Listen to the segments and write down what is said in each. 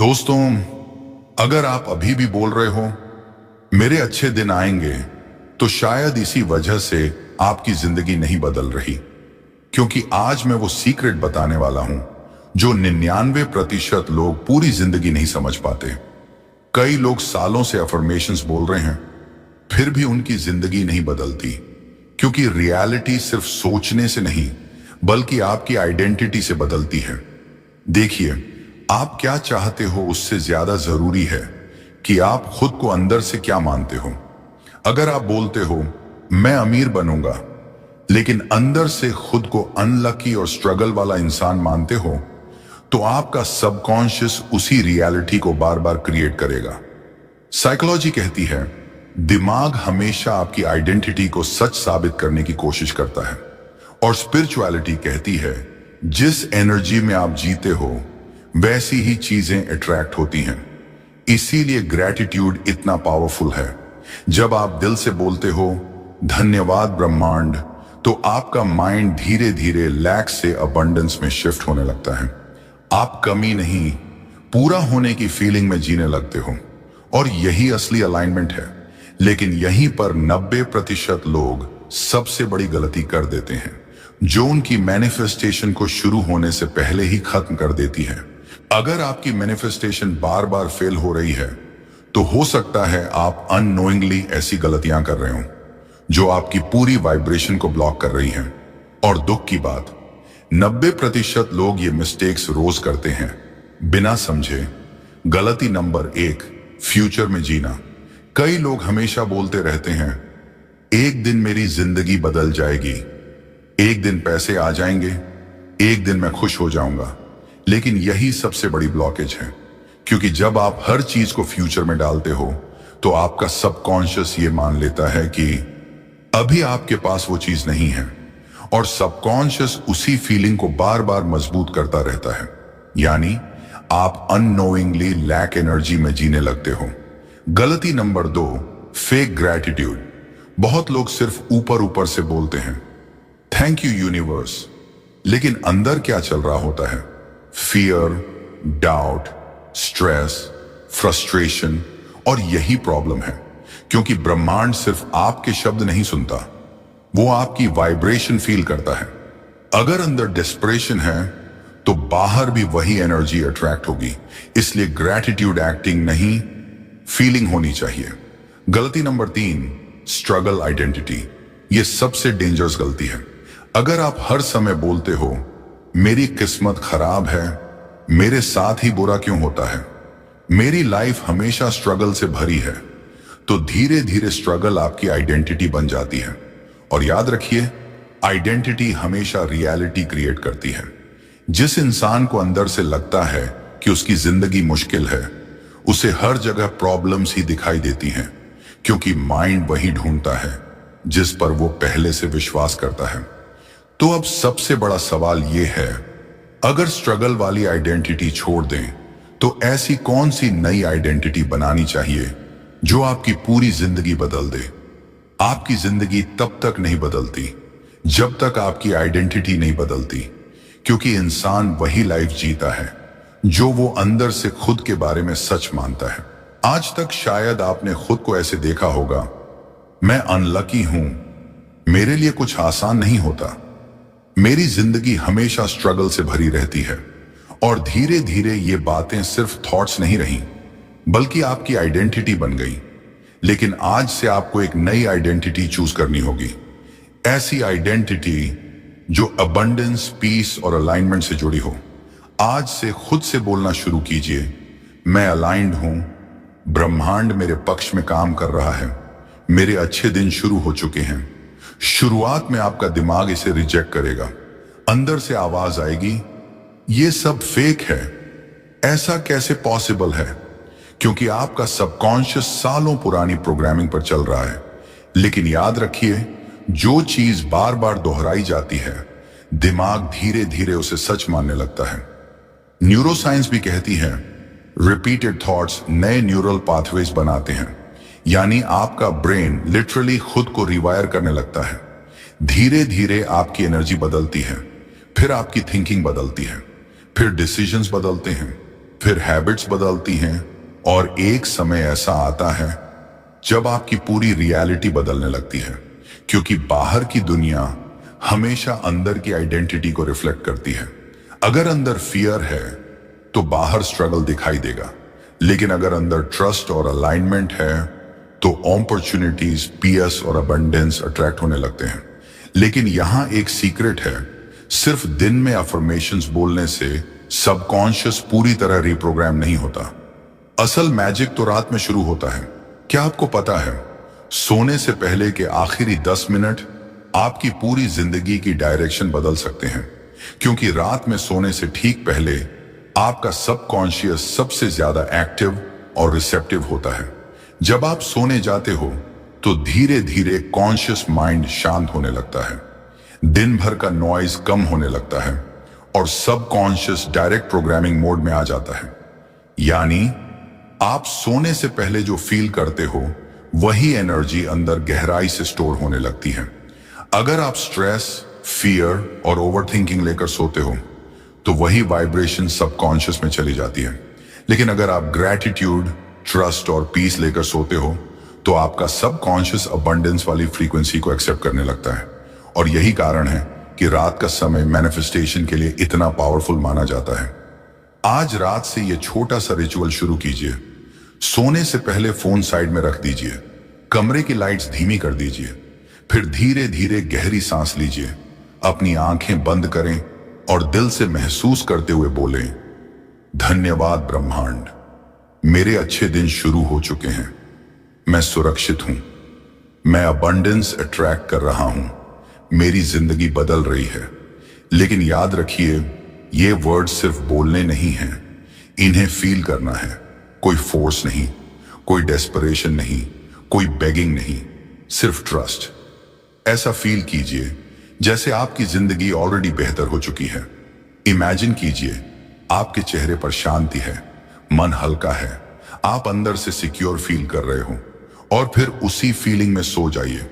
दोस्तों, अगर आप अभी भी बोल रहे हो मेरे अच्छे दिन आएंगे, तो शायद इसी वजह से आपकी जिंदगी नहीं बदल रही। क्योंकि आज मैं वो सीक्रेट बताने वाला हूं जो 99% लोग पूरी जिंदगी नहीं समझ पाते। कई लोग सालों से अफर्मेशंस बोल रहे हैं, फिर भी उनकी जिंदगी नहीं बदलती। क्योंकि रियलिटी सिर्फ सोचने से नहीं, बल्कि आपकी आइडेंटिटी से बदलती है। देखिए, आप क्या चाहते हो उससे ज्यादा जरूरी है कि आप खुद को अंदर से क्या मानते हो। अगर आप बोलते हो मैं अमीर बनूंगा, लेकिन अंदर से खुद को अनलकी और स्ट्रगल वाला इंसान मानते हो, तो आपका सबकॉन्शियस उसी रियलिटी को बार बार क्रिएट करेगा। साइकोलॉजी कहती है दिमाग हमेशा आपकी आइडेंटिटी को सच साबित करने की कोशिश करता है, और स्पिरिचुअलिटी कहती है जिस एनर्जी में आप जीते हो वैसी ही चीजें अट्रैक्ट होती हैं। इसीलिए ग्रैटिट्यूड इतना पावरफुल है। जब आप दिल से बोलते हो धन्यवाद ब्रह्मांड, तो आपका माइंड धीरे धीरे लैक से अबंडेंस में शिफ्ट होने लगता है। आप कमी नहीं, पूरा होने की फीलिंग में जीने लगते हो, और यही असली अलाइनमेंट है। लेकिन यहीं पर 90% लोग सबसे बड़ी गलती कर देते हैं, जो उनकी मैनिफेस्टेशन को शुरू होने से पहले ही खत्म कर देती है। अगर आपकी मैनिफेस्टेशन बार बार फेल हो रही है, तो हो सकता है आप अननोइंगली ऐसी गलतियां कर रहे हो जो आपकी पूरी वाइब्रेशन को ब्लॉक कर रही हैं। और दुख की बात, 90% लोग ये मिस्टेक्स रोज करते हैं बिना समझे। गलती नंबर 1, फ्यूचर में जीना। कई लोग हमेशा बोलते रहते हैं एक दिन मेरी जिंदगी बदल जाएगी, एक दिन पैसे आ जाएंगे, एक दिन मैं खुश हो जाऊंगा। लेकिन यही सबसे बड़ी ब्लॉकेज है। क्योंकि जब आप हर चीज को फ्यूचर में डालते हो, तो आपका सबकॉन्शियस ये मान लेता है कि अभी आपके पास वो चीज नहीं है, और सबकॉन्शियस उसी फीलिंग को बार बार मजबूत करता रहता है। यानी आप अननोइंगली लैक एनर्जी में जीने लगते हो। गलती नंबर 2, फेक ग्रैटिट्यूड। बहुत लोग सिर्फ ऊपर ऊपर से बोलते हैं थैंक यू यूनिवर्स, लेकिन अंदर क्या चल रहा होता है? Fear, doubt, stress, frustration. और यही प्रॉब्लम है, क्योंकि ब्रह्मांड सिर्फ आपके शब्द नहीं सुनता, वो आपकी वाइब्रेशन फील करता है। अगर अंदर डेस्परेशन है, तो बाहर भी वही एनर्जी अट्रैक्ट होगी। इसलिए ग्रैटिट्यूड एक्टिंग नहीं, फीलिंग होनी चाहिए। गलती नंबर 3, स्ट्रगल आइडेंटिटी। ये सबसे डेंजरस गलती है। अगर आप हर समय बोलते हो मेरी किस्मत खराब है, मेरे साथ ही बुरा क्यों होता है, मेरी लाइफ हमेशा स्ट्रगल से भरी है, तो धीरे धीरे स्ट्रगल आपकी आइडेंटिटी बन जाती है। और याद रखिए, आइडेंटिटी हमेशा रियलिटी क्रिएट करती है। जिस इंसान को अंदर से लगता है कि उसकी जिंदगी मुश्किल है, उसे हर जगह प्रॉब्लम्स ही दिखाई देती हैं, क्योंकि माइंड वही ढूंढता है जिस पर वो पहले से विश्वास करता है। तो अब सबसे बड़ा सवाल ये है, अगर स्ट्रगल वाली आइडेंटिटी छोड़ दें, तो ऐसी कौन सी नई आइडेंटिटी बनानी चाहिए जो आपकी पूरी जिंदगी बदल दे? आपकी जिंदगी तब तक नहीं बदलती जब तक आपकी आइडेंटिटी नहीं बदलती, क्योंकि इंसान वही लाइफ जीता है जो वो अंदर से खुद के बारे में सच मानता है। आज तक शायद आपने खुद को ऐसे देखा होगा, मैं अनलकी हूं, मेरे लिए कुछ आसान नहीं होता, मेरी जिंदगी हमेशा स्ट्रगल से भरी रहती है। और धीरे धीरे ये बातें सिर्फ थॉट्स नहीं रही, बल्कि आपकी आइडेंटिटी बन गई। लेकिन आज से आपको एक नई आइडेंटिटी चूज करनी होगी। ऐसी आइडेंटिटी जो अबंडेंस, पीस और अलाइनमेंट से जुड़ी हो। आज से खुद से बोलना शुरू कीजिए, मैं अलाइंड हूं, ब्रह्मांड मेरे पक्ष में काम कर रहा है, मेरे अच्छे दिन शुरू हो चुके हैं। शुरुआत में आपका दिमाग इसे रिजेक्ट करेगा, अंदर से आवाज आएगी ये सब फेक है, ऐसा कैसे पॉसिबल है? क्योंकि आपका सबकॉन्शियस सालों पुरानी प्रोग्रामिंग पर चल रहा है। लेकिन याद रखिए, जो चीज बार बार दोहराई जाती है, दिमाग धीरे धीरे उसे सच मानने लगता है। न्यूरोसाइंस भी कहती है रिपीटेड थॉट्स नए न्यूरल पाथवेज बनाते हैं। यानी आपका ब्रेन लिटरली खुद को रिवायर करने लगता है। धीरे धीरे आपकी एनर्जी बदलती है, फिर आपकी थिंकिंग बदलती है, फिर डिसीजंस बदलते हैं, फिर हैबिट्स बदलती हैं और एक समय ऐसा आता है जब आपकी पूरी रियलिटी बदलने लगती है, क्योंकि बाहर की दुनिया हमेशा अंदर की आइडेंटिटी को रिफ्लेक्ट करती है। अगर अंदर फियर है तो बाहर स्ट्रगल दिखाई देगा, लेकिन अगर अंदर ट्रस्ट और अलाइनमेंट है तो अपॉर्चुनिटीज, पीस और अबंडेंस अट्रैक्ट होने लगते हैं। लेकिन यहां एक सीक्रेट है, सिर्फ दिन में अफर्मेशंस बोलने से सबकॉन्शियस पूरी तरह रिप्रोग्राम नहीं होता। असल मैजिक तो रात में शुरू होता है। क्या आपको पता है, सोने से पहले के आखिरी 10 मिनट आपकी पूरी जिंदगी की डायरेक्शन बदल सकते हैं, क्योंकि रात में सोने से ठीक पहले आपका सबकॉन्शियस सबसे ज्यादा एक्टिव और रिसेप्टिव होता है। जब आप सोने जाते हो तो धीरे धीरे कॉन्शियस माइंड शांत होने लगता है, दिन भर का नॉइज कम होने लगता है और सबकॉन्शियस डायरेक्ट प्रोग्रामिंग मोड में आ जाता है। यानी आप सोने से पहले जो फील करते हो वही एनर्जी अंदर गहराई से स्टोर होने लगती है। अगर आप स्ट्रेस, फियर और ओवरथिंकिंग लेकर सोते हो तो वही वाइब्रेशन सबकॉन्शियस में चली जाती है। लेकिन अगर आप ग्रैटिट्यूड, ट्रस्ट और पीस लेकर सोते हो तो आपका सबकॉन्शियस अबंडेंस वाली फ्रीक्वेंसी को एक्सेप्ट करने लगता है। और यही कारण है कि रात का समय मैनिफेस्टेशन के लिए इतना पावरफुल माना जाता है। आज रात से ये छोटा सा रिचुअल शुरू कीजिए। सोने से पहले फोन साइड में रख दीजिए, कमरे की लाइट्स धीमी कर दीजिए, फिर धीरे धीरे गहरी सांस लीजिए, अपनी आंखें बंद करें और दिल से महसूस करते हुए बोलें, धन्यवाद ब्रह्मांड, मेरे अच्छे दिन शुरू हो चुके हैं, मैं सुरक्षित हूं, मैं अबंडेंस अट्रैक्ट कर रहा हूं, मेरी जिंदगी बदल रही है। लेकिन याद रखिए, ये वर्ड सिर्फ बोलने नहीं हैं, इन्हें फील करना है। कोई फोर्स नहीं, कोई डेस्परेशन नहीं, कोई बेगिंग नहीं, सिर्फ ट्रस्ट। ऐसा फील कीजिए जैसे आपकी जिंदगी ऑलरेडी बेहतर हो चुकी है। इमेजिन कीजिए आपके चेहरे पर शांति है, मन हल्का है, आप अंदर से सिक्योर फील कर रहे हो। और फिर उसी फीलिंग में सो जाइए,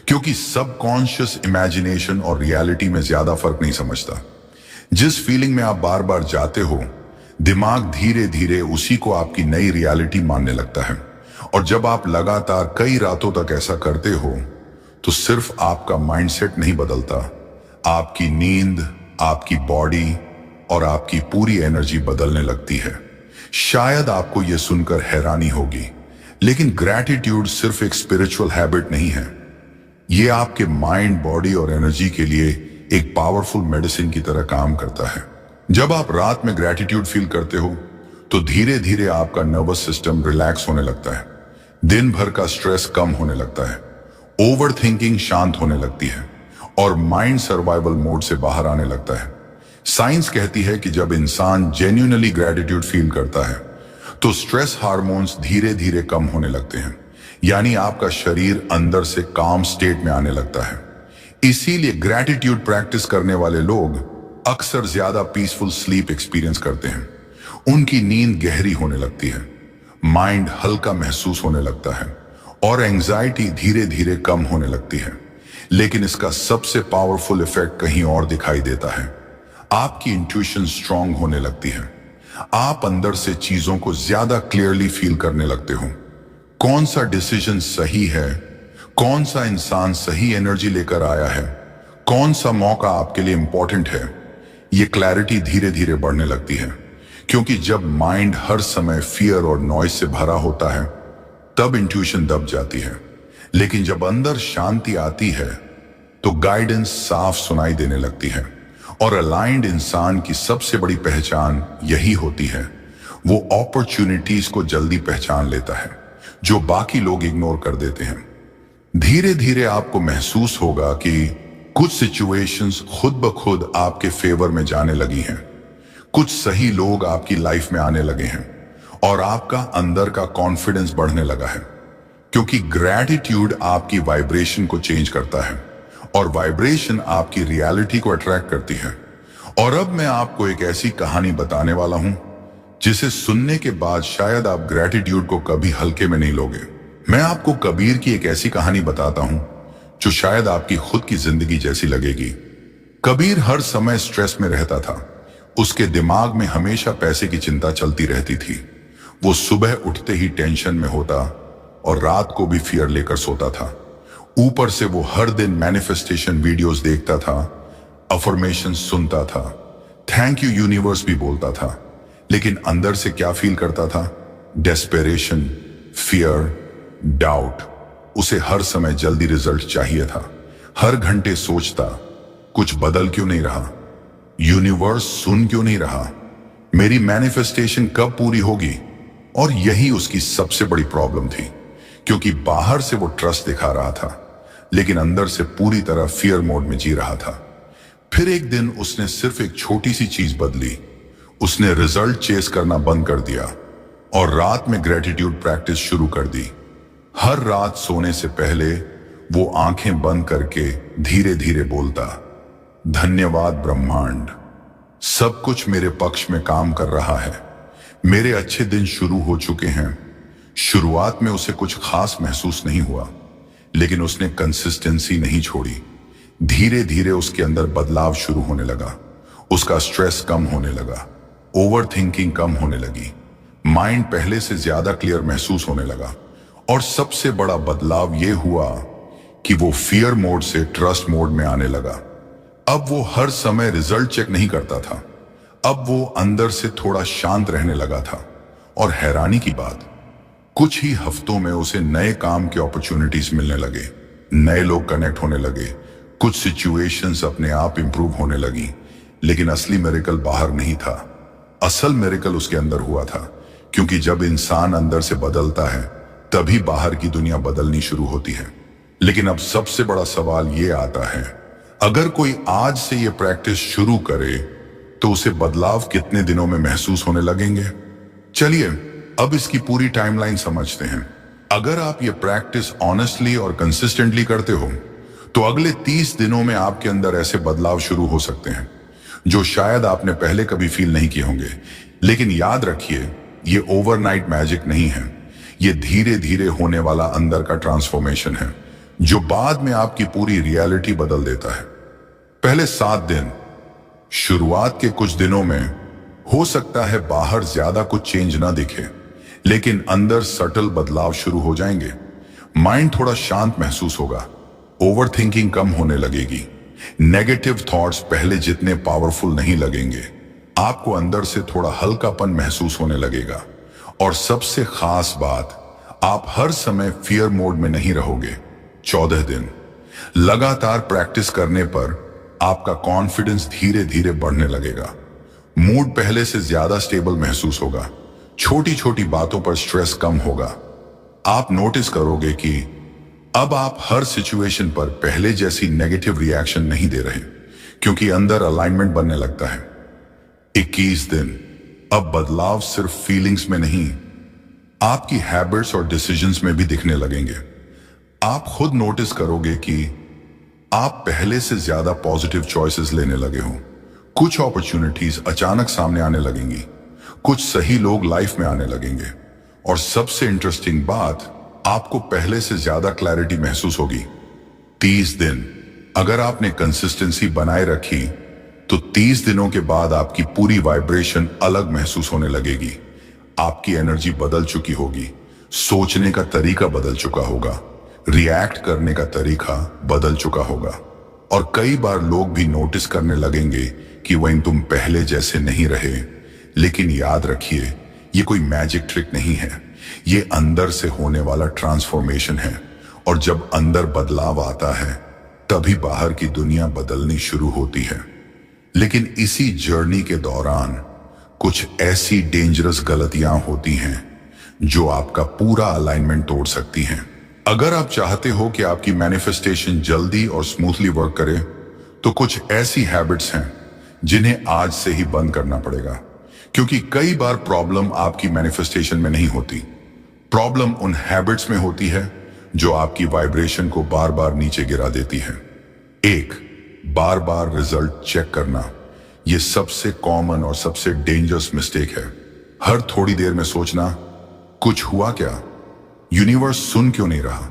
क्योंकि सबकॉन्शियस इमेजिनेशन और रियलिटी में ज्यादा फर्क नहीं समझता। जिस फीलिंग में आप बार बार जाते हो, दिमाग धीरे धीरे उसी को आपकी नई रियलिटी मानने लगता है। और जब आप लगातार कई रातों तक ऐसा करते हो तो सिर्फ आपका माइंडसेट नहीं बदलता, आपकी नींद, आपकी बॉडी और आपकी पूरी एनर्जी बदलने लगती है। शायद आपको यह सुनकर हैरानी होगी, लेकिन ग्रैटिट्यूड सिर्फ एक स्पिरिचुअल हैबिट नहीं है, यह आपके माइंड, बॉडी और एनर्जी के लिए एक पावरफुल मेडिसिन की तरह काम करता है। जब आप रात में ग्रैटिट्यूड फील करते हो तो धीरे धीरे आपका नर्वस सिस्टम रिलैक्स होने लगता है, दिन भर का स्ट्रेस कम होने लगता है, ओवर थिंकिंग शांत होने लगती है और माइंड सर्वाइवल मोड से बाहर आने लगता है। साइंस कहती है कि जब इंसान जेन्युइनली ग्रैटिट्यूड फील करता है तो स्ट्रेस हार्मोन्स धीरे धीरे कम होने लगते हैं, यानी आपका शरीर अंदर से काम स्टेट में आने लगता है। इसीलिए ग्रैटिट्यूड प्रैक्टिस करने वाले लोग अक्सर ज्यादा पीसफुल स्लीप एक्सपीरियंस करते हैं, उनकी नींद गहरी होने लगती है, माइंड हल्का महसूस होने लगता है और एंजाइटी धीरे धीरे कम होने लगती है। लेकिन इसका सबसे पावरफुल इफेक्ट कहीं और दिखाई देता है। आपकी इंट्यूशन स्ट्रांग होने लगती है, आप अंदर से चीजों को ज्यादा क्लियरली फील करने लगते हो। कौन सा डिसीजन सही है, कौन सा इंसान सही एनर्जी लेकर आया है, कौन सा मौका आपके लिए इंपॉर्टेंट है, ये क्लैरिटी धीरे धीरे बढ़ने लगती है। क्योंकि जब माइंड हर समय फियर और नॉइज से भरा होता है तब इंट्यूशन दब जाती है, लेकिन जब अंदर शांति आती है तो गाइडेंस साफ सुनाई देने लगती है। और अलाइंड इंसान की सबसे बड़ी पहचान यही होती है, वो अपॉर्चुनिटीज को जल्दी पहचान लेता है जो बाकी लोग इग्नोर कर देते हैं। धीरे धीरे आपको महसूस होगा कि कुछ सिचुएशंस खुद ब खुद आपके फेवर में जाने लगी हैं, कुछ सही लोग आपकी लाइफ में आने लगे हैं और आपका अंदर का कॉन्फिडेंस बढ़ने लगा है। क्योंकि ग्रैटिट्यूड आपकी वाइब्रेशन को चेंज करता है और वाइब्रेशन आपकी रियलिटी को अट्रैक्ट करती है। और अब मैं आपको एक ऐसी कहानी बताने वाला हूं जिसे सुनने के बाद शायद आप ग्रैटिट्यूड को कभी हल्के में नहीं लोगे। मैं आपको कबीर की एक ऐसी कहानी बताता हूं जो शायद आपकी खुद की जिंदगी जैसी लगेगी। कबीर हर समय स्ट्रेस में रहता था, उसके दिमाग में हमेशा पैसे की चिंता चलती रहती थी। वो सुबह उठते ही टेंशन में होता और रात को भी फियर लेकर सोता था। ऊपर से वो हर दिन मैनिफेस्टेशन वीडियोस देखता था, अफर्मेशन सुनता था, थैंक यू यूनिवर्स भी बोलता था, लेकिन अंदर से क्या फील करता था? डेस्पेरेशन, फियर, डाउट। उसे हर समय जल्दी रिजल्ट चाहिए था। हर घंटे सोचता, कुछ बदल क्यों नहीं रहा? यूनिवर्स सुन क्यों नहीं रहा? मेरी मैनिफेस्टेशन कब पूरी होगी? और यही उसकी सबसे बड़ी प्रॉब्लम थी, क्योंकि बाहर से वो ट्रस्ट दिखा रहा था, लेकिन अंदर से पूरी तरह फियर मोड में जी रहा था। फिर एक दिन उसने सिर्फ एक छोटी सी चीज बदली। उसने रिजल्ट चेस करना बंद कर दिया और रात में ग्रेटिट्यूड प्रैक्टिस शुरू कर दी। हर रात सोने से पहले वो आंखें बंद करके धीरे धीरे बोलता, धन्यवाद ब्रह्मांड, सब कुछ मेरे पक्ष में काम कर रहा है, मेरे अच्छे दिन शुरू हो चुके हैं। शुरुआत में उसे कुछ खास महसूस नहीं हुआ, लेकिन उसने कंसिस्टेंसी नहीं छोड़ी। धीरे धीरे उसके अंदर बदलाव शुरू होने लगा। उसका स्ट्रेस कम होने लगा, ओवर थिंकिंग कम होने लगी, माइंड पहले से ज्यादा क्लियर महसूस होने लगा। और सबसे बड़ा बदलाव यह हुआ कि वो फियर मोड से ट्रस्ट मोड में आने लगा। अब वो हर समय रिजल्ट चेक नहीं करता था, अब वो अंदर से थोड़ा शांत रहने लगा था। और हैरानी की बात, कुछ ही हफ्तों में उसे नए काम के अपॉर्चुनिटीज मिलने लगे, नए लोग कनेक्ट होने लगे, कुछ सिचुएशंस अपने आप इंप्रूव होने लगी। लेकिन असली मिरेकल बाहर नहीं था, असल मिरेकल उसके अंदर हुआ था। क्योंकि जब इंसान अंदर से बदलता है, तभी बाहर की दुनिया बदलनी शुरू होती है। लेकिन अब सबसे बड़ा सवाल ये आता है, अगर कोई आज से ये प्रैक्टिस शुरू करे तो उसे बदलाव कितने दिनों में महसूस होने लगेंगे? चलिए अब इसकी पूरी टाइमलाइन समझते हैं। अगर आप ये प्रैक्टिस ऑनेस्टली और कंसिस्टेंटली करते हो तो अगले 30 दिनों में आपके अंदर ऐसे बदलाव शुरू हो सकते हैं जो शायद आपने पहले कभी फील नहीं किए होंगे। लेकिन याद रखिए, ये ओवरनाइट मैजिक नहीं है, ये धीरे धीरे होने वाला अंदर का ट्रांसफॉर्मेशन है, जो बाद में आपकी पूरी रियलिटी बदल देता है। पहले 7 दिन, शुरुआत के कुछ दिनों में हो सकता है बाहर ज्यादा कुछ चेंज ना दिखे, लेकिन अंदर सटल बदलाव शुरू हो जाएंगे। माइंड थोड़ा शांत महसूस होगा, ओवर थिंकिंग कम होने लगेगी, नेगेटिव थॉट्स पहले जितने पावरफुल नहीं लगेंगे, आपको अंदर से थोड़ा हल्कापन महसूस होने लगेगा। और सबसे खास बात, आप हर समय फियर मोड में नहीं रहोगे। 14 दिन लगातार प्रैक्टिस करने पर आपका कॉन्फिडेंस धीरे धीरे बढ़ने लगेगा, मूड पहले से ज्यादा स्टेबल महसूस होगा, छोटी छोटी बातों पर स्ट्रेस कम होगा। आप नोटिस करोगे कि अब आप हर सिचुएशन पर पहले जैसी नेगेटिव रिएक्शन नहीं दे रहे, क्योंकि अंदर अलाइनमेंट बनने लगता है। 21 दिन, अब बदलाव सिर्फ फीलिंग्स में नहीं, आपकी हैबिट्स और डिसीजंस में भी दिखने लगेंगे। आप खुद नोटिस करोगे कि आप पहले से ज्यादा पॉजिटिव चॉइसेस लेने लगे हो, कुछ अपॉर्चुनिटीज अचानक सामने आने लगेंगी, कुछ सही लोग लाइफ में आने लगेंगे, और सबसे इंटरेस्टिंग बात, आपको पहले से ज्यादा क्लैरिटी महसूस होगी। 30 दिन, अगर आपने कंसिस्टेंसी बनाए रखी तो 30 दिनों के बाद आपकी पूरी वाइब्रेशन अलग महसूस होने लगेगी। आपकी एनर्जी बदल चुकी होगी, सोचने का तरीका बदल चुका होगा, रिएक्ट करने का तरीका बदल चुका होगा। और कई बार लोग भी नोटिस करने लगेंगे कि वहीं तुम पहले जैसे नहीं रहे। लेकिन याद रखिए, ये कोई मैजिक ट्रिक नहीं है, ये अंदर से होने वाला ट्रांसफॉर्मेशन है। और जब अंदर बदलाव आता है, तभी बाहर की दुनिया बदलनी शुरू होती है। लेकिन इसी जर्नी के दौरान कुछ ऐसी डेंजरस गलतियां होती हैं जो आपका पूरा अलाइनमेंट तोड़ सकती हैं। अगर आप चाहते हो कि आपकी मैनिफेस्टेशन जल्दी और स्मूथली वर्क करे, तो कुछ ऐसी हैबिट्स हैं जिन्हें आज से ही बंद करना पड़ेगा। क्योंकि कई बार प्रॉब्लम आपकी मैनिफेस्टेशन में नहीं होती, प्रॉब्लम उन हैबिट्स में होती है जो आपकी वाइब्रेशन को बार बार नीचे गिरा देती है। 1, बार बार रिजल्ट चेक करना। यह सबसे कॉमन और सबसे डेंजरस मिस्टेक है। हर थोड़ी देर में सोचना, कुछ हुआ क्या? यूनिवर्स सुन क्यों नहीं रहा?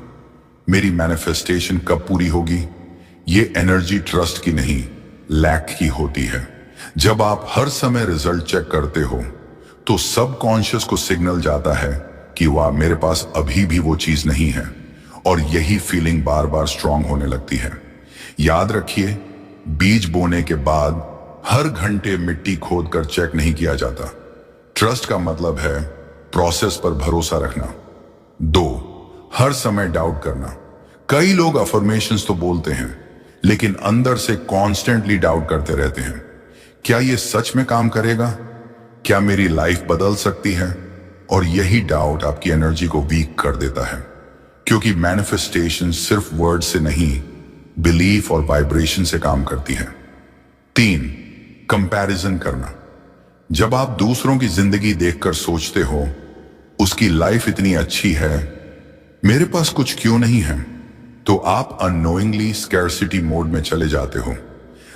मेरी मैनिफेस्टेशन कब पूरी होगी? ये एनर्जी ट्रस्ट की नहीं, लैक की होती है। जब आप हर समय रिजल्ट चेक करते हो तो सबकॉन्शियस को सिग्नल जाता है कि वाह, मेरे पास अभी भी वो चीज नहीं है, और यही फीलिंग बार बार स्ट्रांग होने लगती है। याद रखिए, बीज बोने के बाद हर घंटे मिट्टी खोद कर चेक नहीं किया जाता। ट्रस्ट का मतलब है प्रोसेस पर भरोसा रखना। 2, हर समय डाउट करना। कई लोग अफर्मेशंस तो बोलते हैं, लेकिन अंदर से कॉन्स्टेंटली डाउट करते रहते हैं। क्या ये सच में काम करेगा? क्या मेरी लाइफ बदल सकती है? और यही डाउट आपकी एनर्जी को वीक कर देता है, क्योंकि मैनिफेस्टेशन सिर्फ वर्ड से नहीं, बिलीफ और वाइब्रेशन से काम करती है। 3, कंपैरिजन करना। जब आप दूसरों की जिंदगी देखकर सोचते हो, उसकी लाइफ इतनी अच्छी है, मेरे पास कुछ क्यों नहीं है, तो आप अननोइंगली स्कैर्सिटी मोड में चले जाते हो।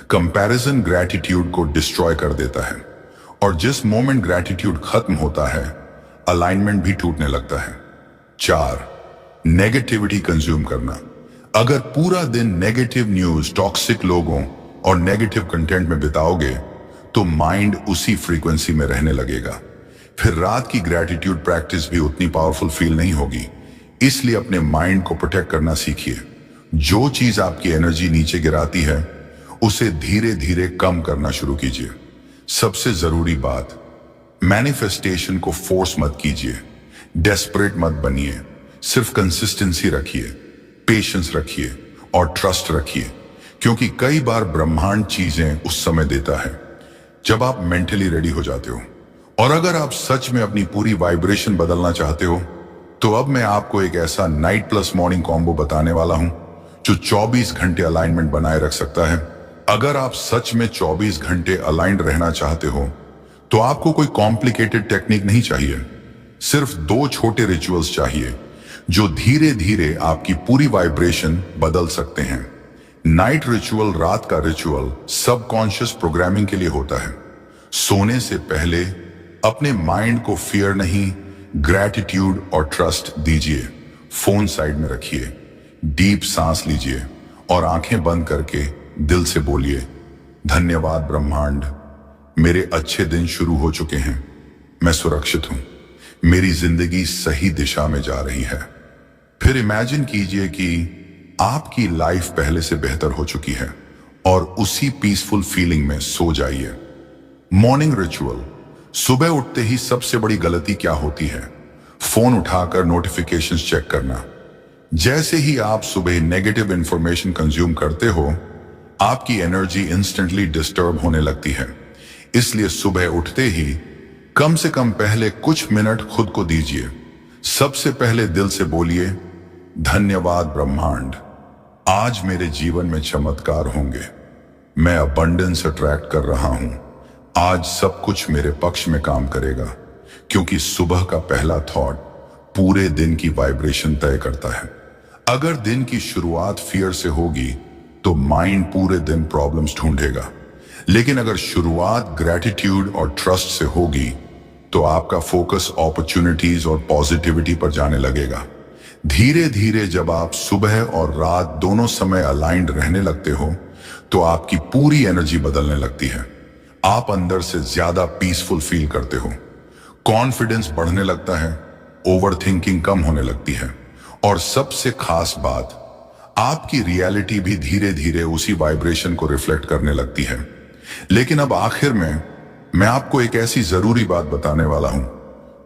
कंपैरिजन ग्रैटिट्यूड को डिस्ट्रॉय कर देता है, और जिस मोमेंट ग्रैटिट्यूड खत्म होता है, अलाइनमेंट भी टूटने लगता है। 4, नेगेटिविटी कंज्यूम करना। अगर पूरा दिन नेगेटिव न्यूज, टॉक्सिक लोगों और नेगेटिव कंटेंट में बिताओगे तो माइंड उसी फ्रीक्वेंसी में रहने लगेगा। फिर रात की ग्रैटिट्यूड प्रैक्टिस भी उतनी पावरफुल फील नहीं होगी। इसलिए अपने माइंड को प्रोटेक्ट करना सीखिए। जो चीज आपकी एनर्जी नीचे गिराती है, उसे धीरे धीरे कम करना शुरू कीजिए। सबसे जरूरी बात, मैनिफेस्टेशन को फोर्स मत कीजिए, डेस्परेट मत बनिए। सिर्फ कंसिस्टेंसी रखिए, पेशेंस रखिए और ट्रस्ट रखिए, क्योंकि कई बार ब्रह्मांड चीजें उस समय देता है जब आप मेंटली रेडी हो जाते हो। और अगर आप सच में अपनी पूरी वाइब्रेशन बदलना चाहते हो, तो अब मैं आपको एक ऐसा नाइट प्लस मॉर्निंग कॉम्बो बताने वाला हूं जो 24 घंटे अलाइनमेंट बनाए रख सकता है। अगर आप सच में 24 घंटे अलाइंड रहना चाहते हो, तो आपको कोई कॉम्प्लिकेटेड टेक्निक नहीं चाहिए। सिर्फ 2 छोटे रिचुअल्स चाहिए जो धीरे धीरे आपकी पूरी वाइब्रेशन बदल सकते हैं। नाइट रिचुअल, रात का रिचुअल, सबकॉन्शियस प्रोग्रामिंग के लिए होता है। सोने से पहले अपने माइंड को फियर नहीं, ग्रैटिट्यूड और ट्रस्ट दीजिए। फोन साइड में रखिए, डीप सांस लीजिए और आंखें बंद करके दिल से बोलिए, धन्यवाद ब्रह्मांड, मेरे अच्छे दिन शुरू हो चुके हैं, मैं सुरक्षित हूं, मेरी जिंदगी सही दिशा में जा रही है। फिर इमेजिन कीजिए कि आपकी लाइफ पहले से बेहतर हो चुकी है और उसी पीसफुल फीलिंग में सो जाइए। Morning ritual. सुबह उठते ही सबसे बड़ी गलती क्या होती है? फोन उठाकर नोटिफिकेशंस चेक करना। जैसे ही आप सुबह नेगेटिव इंफॉर्मेशन कंज्यूम करते हो, आपकी एनर्जी इंस्टेंटली डिस्टर्ब होने लगती है। इसलिए सुबह उठते ही कम से कम पहले कुछ मिनट खुद को दीजिए। सबसे पहले दिल से बोलिए, धन्यवाद ब्रह्मांड, आज मेरे जीवन में चमत्कार होंगे, मैं अबंडेंस अट्रैक्ट कर रहा हूं, आज सब कुछ मेरे पक्ष में काम करेगा। क्योंकि सुबह का पहला थॉट पूरे दिन की वाइब्रेशन तय करता है। अगर दिन की शुरुआत फियर से होगी तो माइंड पूरे दिन प्रॉब्लम्स ढूंढेगा, लेकिन अगर शुरुआत ग्रैटिट्यूड और ट्रस्ट से होगी तो आपका फोकस अपॉर्चुनिटीज और पॉजिटिविटी पर जाने लगेगा। धीरे धीरे जब आप सुबह और रात दोनों समय अलाइंड रहने लगते हो, तो आपकी पूरी एनर्जी बदलने लगती है। आप अंदर से ज्यादा पीसफुल फील करते हो, कॉन्फिडेंस बढ़ने लगता है, ओवर थिंकिंग कम होने लगती है, और सबसे खास बात, आपकी रियलिटी भी धीरे धीरे उसी वाइब्रेशन को रिफ्लेक्ट करने लगती है। लेकिन अब आखिर में मैं आपको एक ऐसी जरूरी बात बताने वाला हूं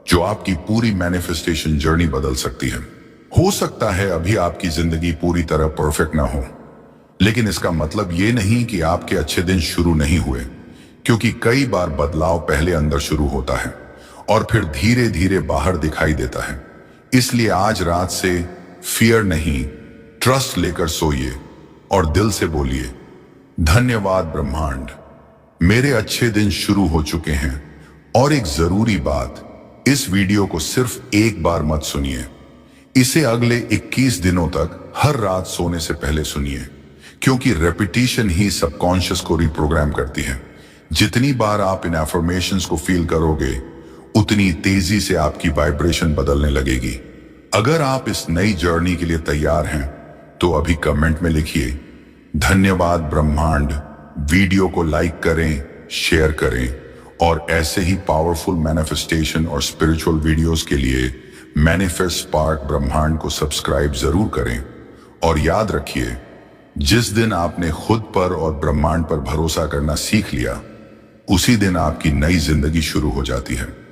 जो आपकी पूरी मैनिफेस्टेशन जर्नी बदल सकती है। हो सकता है अभी आपकी जिंदगी पूरी तरह परफेक्ट ना हो, लेकिन इसका मतलब ये नहीं कि आपके अच्छे दिन शुरू नहीं हुए, क्योंकि कई बार बदलाव पहले अंदर शुरू होता है और फिर धीरे धीरे बाहर दिखाई देता है। इसलिए आज रात से फियर नहीं, ट्रस्ट लेकर सोइए और दिल से बोलिए, धन्यवाद ब्रह्मांड, मेरे अच्छे दिन शुरू हो चुके हैं। और एक जरूरी बात, इस वीडियो को सिर्फ एक बार मत सुनिए, इसे अगले 21 दिनों तक हर रात सोने से पहले सुनिए, क्योंकि रेपिटेशन ही सबकॉन्शियस को रिप्रोग्राम करती है। जितनी बार आप इन अफर्मेशंस को फील करोगे, उतनी तेजी से आपकी वाइब्रेशन बदलने लगेगी। अगर आप इस नई जर्नी के लिए तैयार हैं, तो अभी कमेंट में लिखिए, धन्यवाद ब्रह्मांड। वीडियो को लाइक करें, शेयर करें और ऐसे ही पावरफुल मैनिफेस्टेशन और स्पिरिचुअल वीडियोस के लिए मैनिफेस्ट स्पार्क ब्रह्मांड को सब्सक्राइब जरूर करें। और याद रखिए, जिस दिन आपने खुद पर और ब्रह्मांड पर भरोसा करना सीख लिया, उसी दिन आपकी नई जिंदगी शुरू हो जाती है।